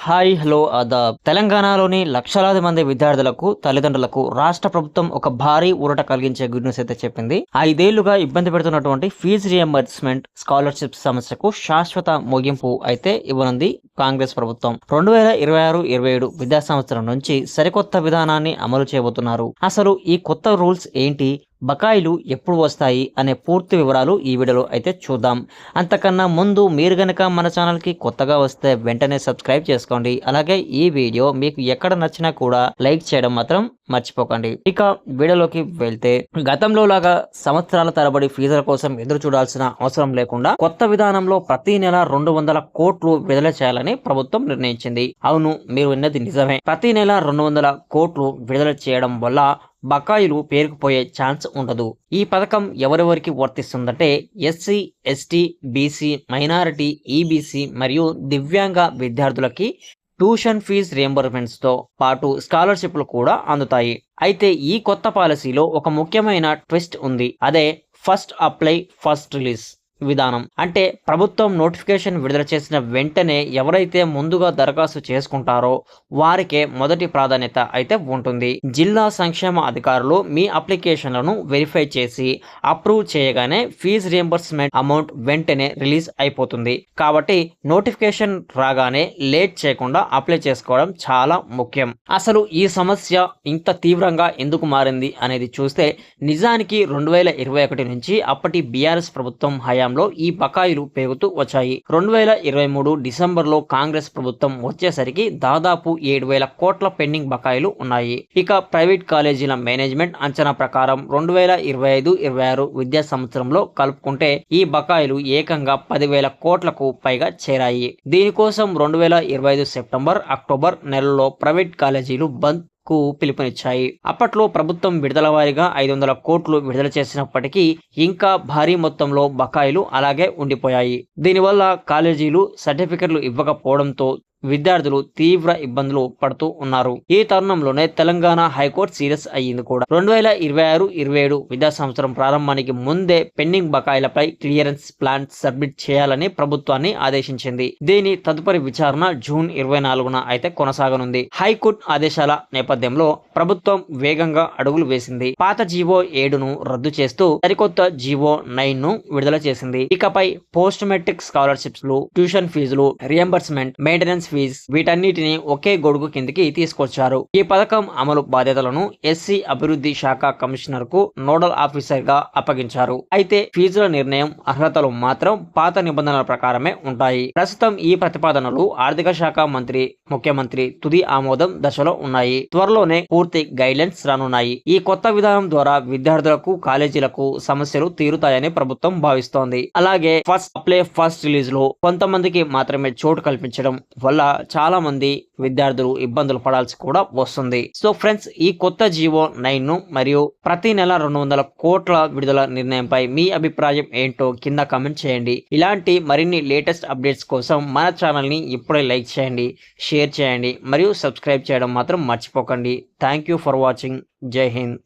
Hi hello Aadab. తెలంగాణలోని లక్షలాది మంది విద్యార్థులకు తల్లిదండ్రులకు రాష్ట్ర ప్రభుత్వం ఒక భారీ ఊరట కలిగించే గుడ్ న్యూస్ అయితే చెప్పింది. 5 ఏళ్లుగా ఇబ్బంది పెడుతున్నటువంటి ఫీజు రియంబర్స్మెంట్ స్కాలర్షిప్ సమస్యకు శాశ్వత ముగింపు అయితే ఇవ్వనుంది కాంగ్రెస్ ప్రభుత్వం. 2026-27 విద్యా సంవత్సరం నుంచి సరికొత్త విధానాన్ని అమలు చేయబోతున్నారు. అసలు ఈ కొత్త రూల్స్ ఏంటి, బకాయిలు ఎప్పుడు వస్తాయి అనే పూర్తి వివరాలు ఈ వీడియోలో అయితే చూద్దాం. అంతకన్నా ముందు మీరు గనక మన ఛానల్కి కొత్తగా వస్తే వెంటనే సబ్స్క్రైబ్ చేసుకోండి. అలాగే ఈ వీడియో మీకు ఎక్కడ నచ్చినా కూడా లైక్ చేయడం మాత్రం మర్చిపోకండి. ఇక వీడియోలోకి వెళ్తే, గతంలో లాగా సంవత్సరాల తరబడి ఫీజుల కోసం ఎదురు చూడాల్సిన అవసరం లేకుండా కొత్త విధానంలో ప్రతి నెల 200 కోట్లు విడుదల చేయాలని ప్రభుత్వం నిర్ణయించింది. అవును, మీరు విన్నది నిజమే. ప్రతి నెల 200 కోట్లు విడుదల చేయడం వల్ల బకాయిలు పేరుకుపోయే ఛాన్స్ ఉండదు. ఈ పథకం ఎవరెవరికి వర్తిస్తుందంటే SC, ST, BC, minority, EBC మరియు దివ్యాంగ విద్యార్థులకి ట్యూషన్ ఫీజ్ రియంబర్స్మెంట్స్తో పాటు స్కాలర్షిప్లు కూడా అందుతాయి. అయితే ఈ కొత్త పాలసీలో ఒక ముఖ్యమైన ట్విస్ట్ ఉంది. అదే ఫస్ట్ అప్లై ఫస్ట్ రిలీజ్ విధానం. అంటే ప్రభుత్వం నోటిఫికేషన్ విడుదల చేసిన వెంటనే ఎవరైతే ముందుగా దరఖాస్తు చేసుకుంటారో వారికే మొదటి ప్రాధాన్యత అయితే ఉంటుంది. జిల్లా సంక్షేమ అధికారులు మీ అప్లికేషన్లను వెరిఫై చేసి అప్రూవ్ చేయగానే ఫీజు రియంబర్స్మెంట్ అమౌంట్ వెంటనే రిలీజ్ అయిపోతుంది. కాబట్టి నోటిఫికేషన్ రాగానే లేట్ చేయకుండా అప్లై చేసుకోవడం చాలా ముఖ్యం. అసలు ఈ సమస్య ఇంత తీవ్రంగా ఎందుకు మారింది అనేది చూస్తే, నిజానికి 2021 నుంచి అప్పటి బీఆర్ఎస్ ప్రభుత్వం హయాం ఈ బకాయిలు పెరుగుతూ వచ్చాయి. 2023 డిసెంబర్లో కాంగ్రెస్ ప్రభుత్వం వచ్చేసరికి దాదాపు 7,000 కోట్ల పెండింగ్ బకాయిలు ఉన్నాయి. ఇక ప్రైవేట్ కాలేజీల మేనేజ్మెంట్ అంచనా ప్రకారం 2025-26 విద్యా సంవత్సరంలో కలుపుకుంటే ఈ బకాయిలు ఏకంగా 10,000 కోట్లకు పైగా చేరాయి. దీనికోసం 2025 సెప్టెంబర్, అక్టోబర్ నెలల్లో ప్రైవేట్ కాలేజీలు బంద్ కు పిలుపునిచ్చాయి. అప్పట్లో ప్రభుత్వం విడుదల వారీగా 500 కోట్లు విడుదల చేసినప్పటికీ ఇంకా భారీ మొత్తంలో బకాయిలు అలాగే ఉండిపోయాయి. దీనివల్ల కాలేజీలు సర్టిఫికెట్లు ఇవ్వకపోవడంతో విద్యార్థులు తీవ్ర ఇబ్బందులు పడుతూ ఉన్నారు. ఈ తరుణంలోనే తెలంగాణ హైకోర్టు సీరియస్ అయ్యింది కూడా. 2026-27 విద్యా సంవత్సరం ప్రారంభానికి ముందే పెండింగ్ బకాయిలపై క్లియరెన్స్ ప్లాన్ సబ్మిట్ చేయాలని ప్రభుత్వాన్ని ఆదేశించింది. దీని తదుపరి విచారణ జూన్ 24న అయితే కొనసాగనుంది. హైకోర్టు ఆదేశాల నేపథ్యంలో ప్రభుత్వం వేగంగా అడుగులు వేసింది. పాత జీవో 7ను రద్దు చేస్తూ సరికొత్త జీవో 9ను విడుదల చేసింది. ఇకపై పోస్ట్ మెట్రిక్ స్కాలర్షిప్స్, ట్యూషన్ ఫీజులు, రియంబర్స్మెంట్, మెయింటెనెన్స్ ఫీజ్ వీటన్నిటిని ఒకే గొడుగు కిందికి తీసుకొచ్చారు. ఈ పథకం అమలు బాధ్యతలను ఎస్సీ అభివృద్ధి శాఖ కమిషనర్ కు నోడల్ ఆఫీసర్ గా అప్పగించారు. అయితే ఫీజుల నిర్ణయం, అర్హతలు మాత్రం పాత నిబంధనల ప్రకారమే ఉంటాయి. ప్రస్తుతం ఈ ప్రతిపాదనలు ఆర్థిక శాఖ మంత్రి, ముఖ్యమంత్రి తుది ఆమోదం దశలో ఉన్నాయి. త్వరలోనే పూర్తి గైడ్లైన్స్ రానున్నాయి. ఈ కొత్త విధానం ద్వారా విద్యార్థులకు, కాలేజీలకు సమస్యలు తీరుతాయని ప్రభుత్వం భావిస్తోంది. అలాగే ఫస్ట్ అప్లై ఫస్ట్ రిలీజ్ లో కొంతమందికి మాత్రమే చోటు కల్పించడం వల్ల చాలా మంది విద్యార్థులు ఇబ్బందులు పడాల్సి కూడా వస్తుంది. సో ఫ్రెండ్స్, ఈ కొత్త జీవో 9 మరియు ప్రతి నెల 200 కోట్ల విడుదల నిర్ణయంపై మీ అభిప్రాయం ఏంటో కింద కామెంట్ చేయండి. ఇలాంటి మరిన్ని లేటెస్ట్ అప్డేట్స్ కోసం మన ఛానల్ ని ఇప్పుడే లైక్ చేయండి, షేర్ చేయండి మరియు సబ్స్క్రైబ్ చేయడం మాత్రం మర్చిపోకండి. Thank you for watching. జై హింద్.